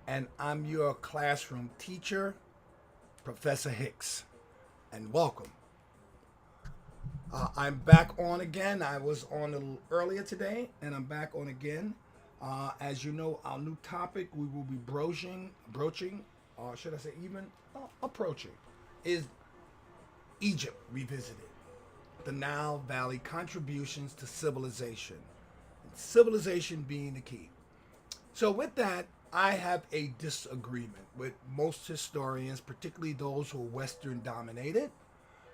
and I'm your classroom teacher, Professor Hicks, and welcome. I'm back on again. I was on a little earlier today, and I'm back on again. As you know, our new topic we will be broaching, or should I say even approaching, is Egypt revisited. The Nile Valley contributions to civilization. Civilization being the key. So, with that, I have a disagreement with most historians, particularly those who are Western dominated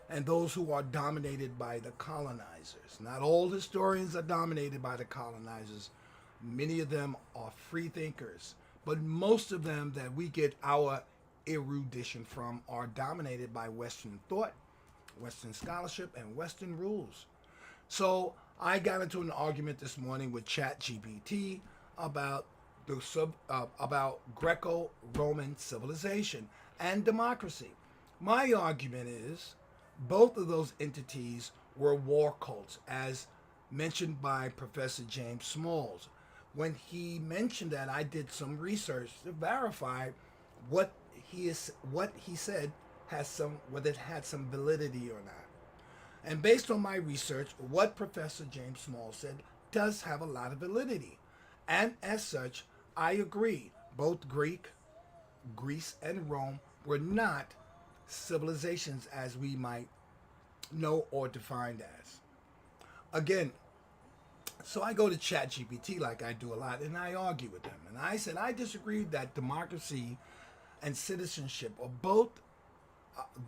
and those who are dominated by the colonizers. Not all historians are dominated by the colonizers. Many of them are free thinkers, but most of them that we get our erudition from are dominated by Western thought, Western scholarship, and Western rules. So I got into an argument this morning with ChatGPT about about Greco-Roman civilization and democracy. My argument is both of those entities were war cults, as mentioned by Professor James Smalls. When he mentioned that, I did some research to verify what he said has some whether it had some validity or not. And based on my research, what Professor James Small said does have a lot of validity. And as such, I agree. Both Greece, and Rome were not civilizations as we might know or define as. Again, so I go to ChatGPT like I do a lot and I argue with them. And I said I disagree that democracy and citizenship are both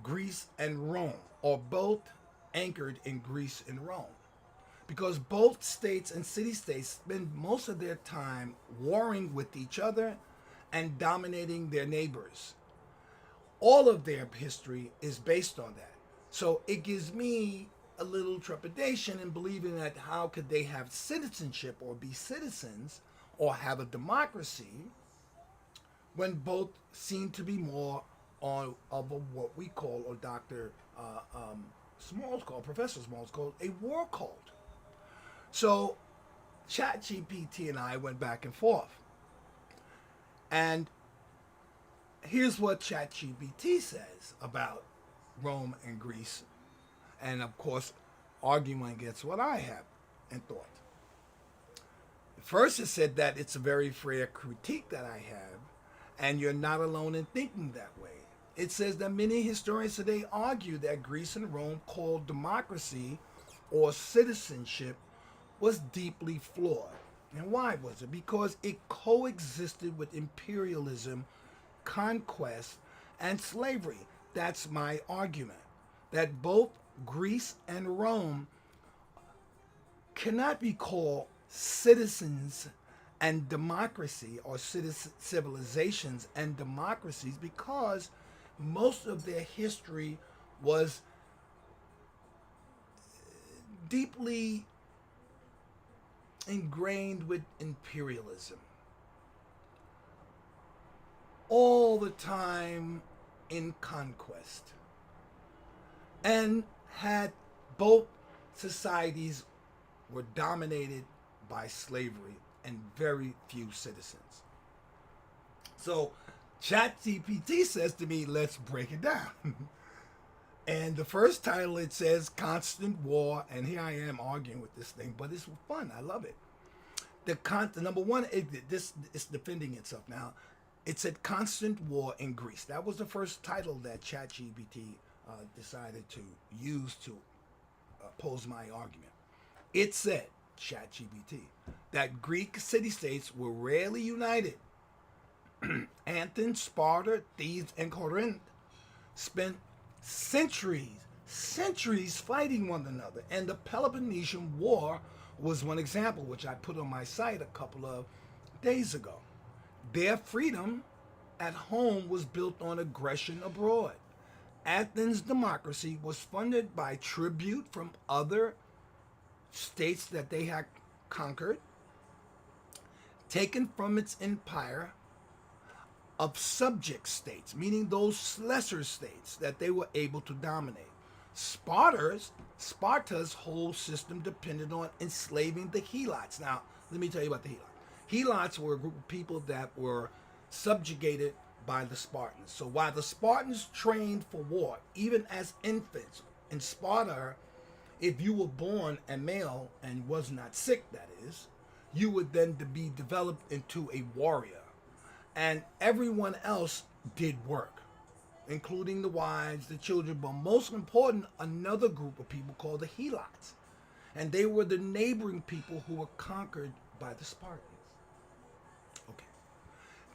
Greece and Rome, or both anchored in Greece and Rome. Because both states and city states spend most of their time warring with each other and dominating their neighbors. All of their history is based on that. So it gives me a little trepidation in believing that how could they have citizenship or be citizens or have a democracy when both seem to be more on of what we call, or Dr. Smalls called, Professor Smalls called, a war cult. So ChatGPT and I went back and forth. And here's what ChatGPT says about Rome and Greece, and of course, arguing against what I have and thought. First, it said that it's a very fair critique that I have, and you're not alone in thinking that way. It says that many historians today argue that Greece and Rome called democracy or citizenship was deeply flawed. And why was it? Because it coexisted with imperialism, conquest, and slavery. That's my argument. That both Greece and Rome cannot be called citizens and democracy, or civilizations and democracies, because most of their history was deeply ingrained with imperialism. All the time in conquest. And had both societies were dominated by slavery and very few citizens. So ChatGPT says to me, let's break it down. And the first title, it says Constant War, and here I am arguing with this thing, but it's fun. I love it. The number one, this is defending itself now. It said Constant War in Greece. That was the first title that ChatGPT decided to use to pose my argument. It said, ChatGPT, that Greek city-states were rarely united. Athens, Sparta, Thebes, and Corinth spent centuries fighting one another. And the Peloponnesian War was one example, which I put on my site a couple of days ago. Their freedom at home was built on aggression abroad. Athens' democracy was funded by tribute from other states that they had conquered, taken from its empire of subject states, meaning those lesser states that they were able to dominate. Sparta's whole system depended on enslaving the Helots. Now, let me tell you about the Helots. Helots were a group of people that were subjugated by the Spartans. So while the Spartans trained for war, even as infants, in Sparta, if you were born a male and was not sick, that is, you would then be developed into a warrior. And everyone else did work, including the wives, the children, but most important, another group of people called the Helots. And they were the neighboring people who were conquered by the Spartans. Okay.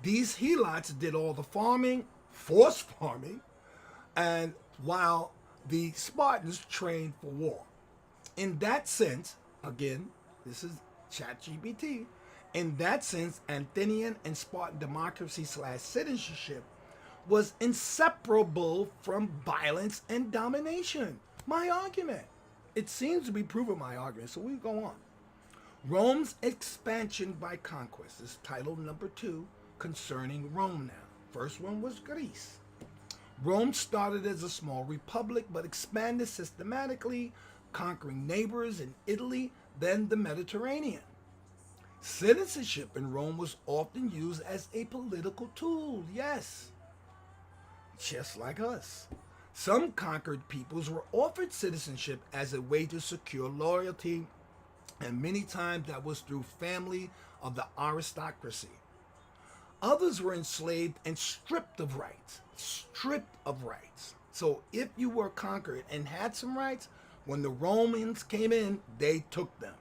These Helots did all the farming, forced farming, and while the Spartans trained for war. In that sense, again, this is ChatGPT. In that sense, Athenian and Spartan democracy slash citizenship was inseparable from violence and domination. My argument. It seems to be proving my argument, so we go on. Rome's expansion by conquest is title number 2 concerning Rome now. First one was Greece. Rome started as a small republic but expanded systematically, conquering neighbors in Italy, then the Mediterranean. Citizenship in Rome was often used as a political tool, yes, just like us. Some conquered peoples were offered citizenship as a way to secure loyalty, and many times that was through family of the aristocracy. Others were enslaved and stripped of rights. Stripped of rights. So if you were conquered and had some rights, when the Romans came in, they took them.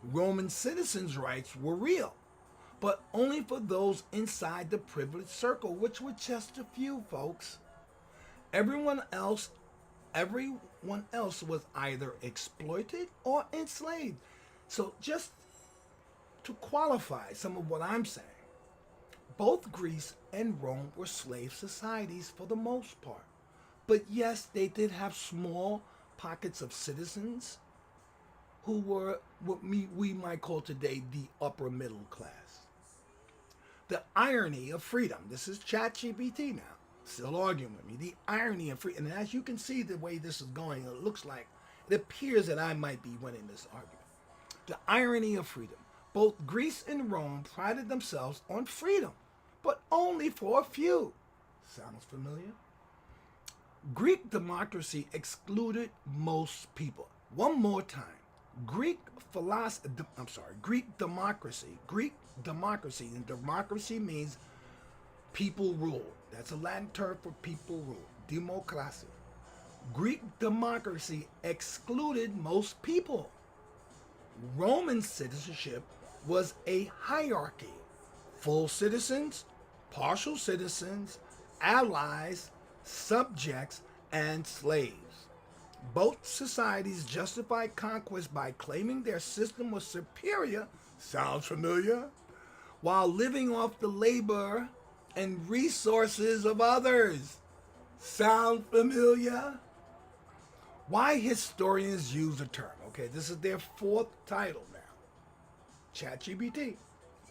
Roman citizens' rights were real, but only for those inside the privileged circle, which were just a few, folks. Everyone else was either exploited or enslaved. So just to qualify some of what I'm saying, both Greece and Rome were slave societies for the most part. But yes, they did have small pockets of citizens who were what we might call today the upper middle class. The irony of freedom. This is ChatGPT now, still arguing with me. The irony of freedom. And as you can see the way this is going, it appears that I might be winning this argument. The irony of freedom. Both Greece and Rome prided themselves on freedom, but only for a few. Sounds familiar? Greek democracy excluded most people. One more time. Greek democracy. Greek democracy. And democracy means people rule. That's a Latin term for people rule. Democracy. Greek democracy excluded most people. Roman citizenship was a hierarchy. Full citizens, partial citizens, allies, subjects, and slaves. Both societies justified conquest by claiming their system was superior, sounds familiar, while living off the labor and resources of others. Sound familiar? Why historians use the term. Okay, this is their 4th title now. ChatGPT.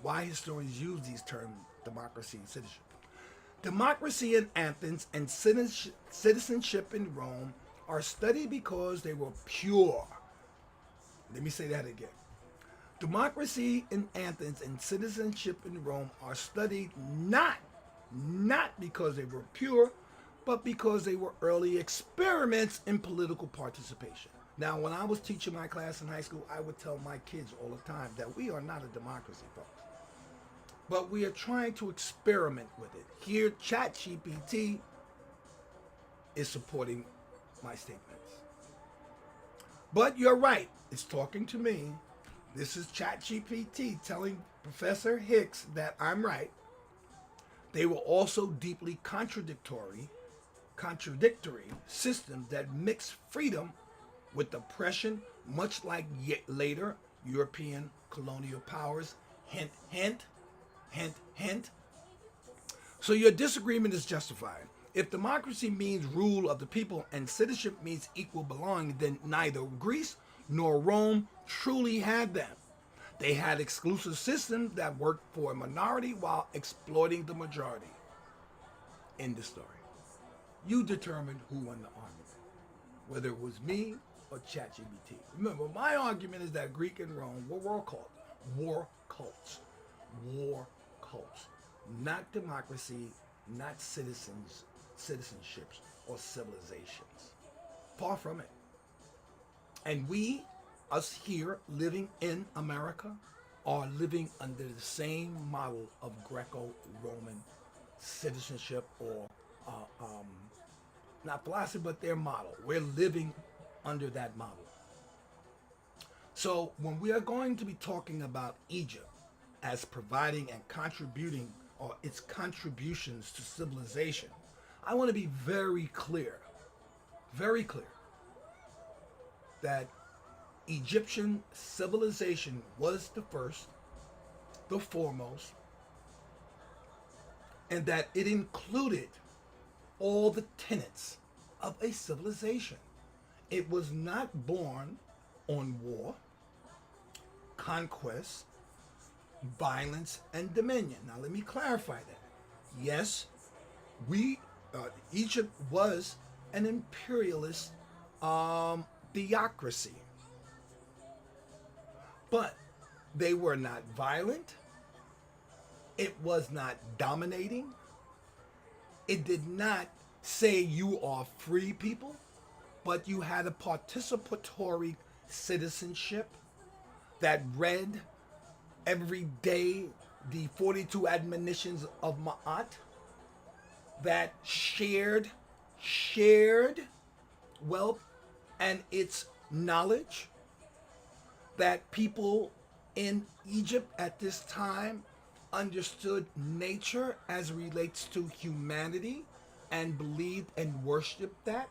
Why historians use these terms, democracy and citizenship. Democracy in Athens and citizenship in Rome are studied because they were pure. Let me say that again. Democracy in Athens and citizenship in Rome are studied not because they were pure, but because they were early experiments in political participation. Now, when I was teaching my class in high school, I would tell my kids all the time that we are not a democracy, folks. But we are trying to experiment with it. Here, ChatGPT is supporting my statements. But you're right. It's talking to me. This is ChatGPT telling Professor Hicks that I'm right. They were also deeply contradictory systems that mix freedom with oppression, much like later European colonial powers. Hint, hint, hint, hint. So your disagreement is justified. If democracy means rule of the people and citizenship means equal belonging, then neither Greece nor Rome truly had them. They had exclusive systems that worked for a minority while exploiting the majority. End of story. You determine who won the argument, whether it was me or ChatGPT. Remember, my argument is that Greek and Rome were war cults. War cults. not democracy, not citizenships or civilizations. Far from it. And we, us here living in America, are living under the same model of Greco-Roman citizenship or not philosophy, but their model. We're living under that model. So when we are going to be talking about Egypt as providing and contributing or its contributions to civilization, I want to be very clear that Egyptian civilization was the first, the foremost, and that it included all the tenets of a civilization. It was not born on war, conquest, violence, and dominion. Now, let me clarify that. Yes, Egypt was an imperialist theocracy, but they were not violent. It was not dominating. It did not say you are free people, but you had a participatory citizenship that read every day the 42 admonitions of Ma'at, that shared wealth and its knowledge, that people in Egypt at this time understood nature as relates to humanity and believed and worshiped that.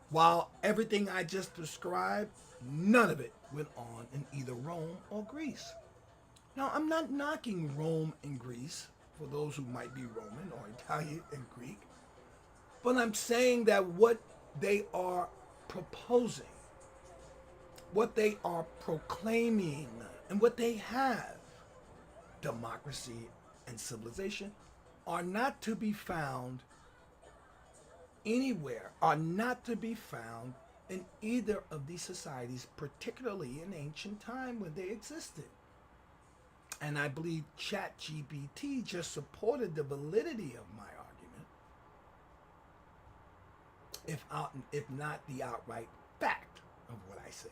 While everything I just described, none of it went on in either Rome or Greece. Now, I'm not knocking Rome and Greece for those who might be Roman or Italian and Greek, but I'm saying that what they are proposing, what they are proclaiming, and what they have, democracy and civilization, are not to be found anywhere, are not to be found in either of these societies, particularly in ancient time when they existed. And I believe ChatGPT just supported the validity of my argument, if not the outright fact of what I said.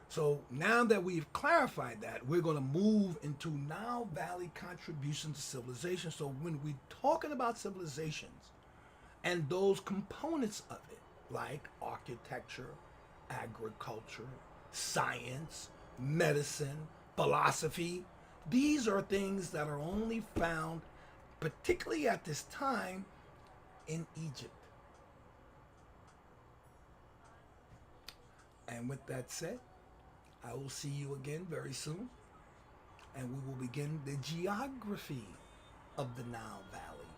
So now that we've clarified that, we're going to move into Nile Valley contribution to civilization. So when we're talking about civilizations and those components of it, like architecture, agriculture, science, medicine, philosophy, these are things that are only found, particularly at this time, in Egypt. And with that said, I will see you again very soon, and we will begin the geography of the Nile Valley.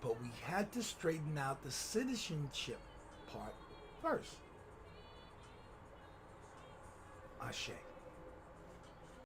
But we had to straighten out the citizenship part first. Ashe.